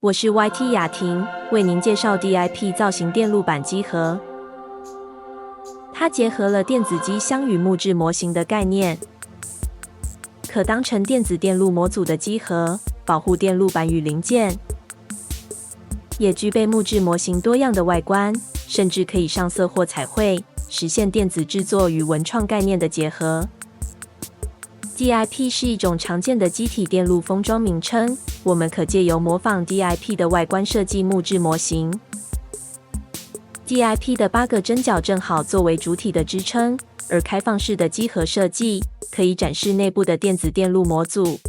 我是 YT 雅婷，为您介绍 DIP 造型电路板机盒。它结合了电子机箱与木质模型的概念，可当成电子电路模组的机盒，保护电路板与零件。也具备木质模型多样的外观，甚至可以上色或彩绘，实现电子制作与文创概念的结合。DIP 是一种常见的机体电路封装名称，我们可借由模仿 DIP 的外观设计木质模型。DIP 的8个针脚正好作为主体的支撑，而开放式的机盒设计可以展示内部的电子电路模组。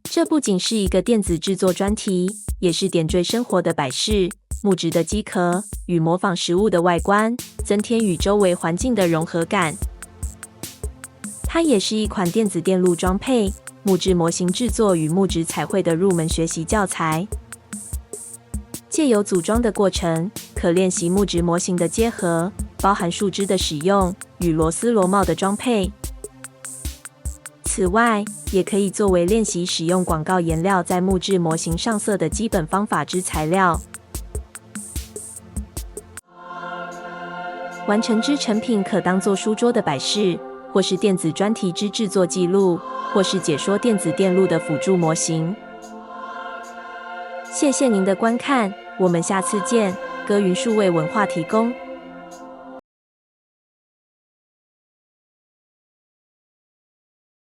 这不仅是一个电子制作专题，也是点缀生活的摆饰。木质的机壳与模仿实物的外观，增添与周围环境的融合感。它也是一款电子电路装配、木质模型制作与木质彩绘的入门学习教材。借由组装的过程，可练习木质模型的结合，包含树枝的使用与螺丝螺帽的装配。此外，也可以作为练习使用广告颜料在木质模型上色的基本方法之材料。完成之成品可当作书桌的摆饰，或是电子专题之制作记录，或是解说电子电路的辅助模型。谢谢您的观看，我们下次见。歌云数位文化提供。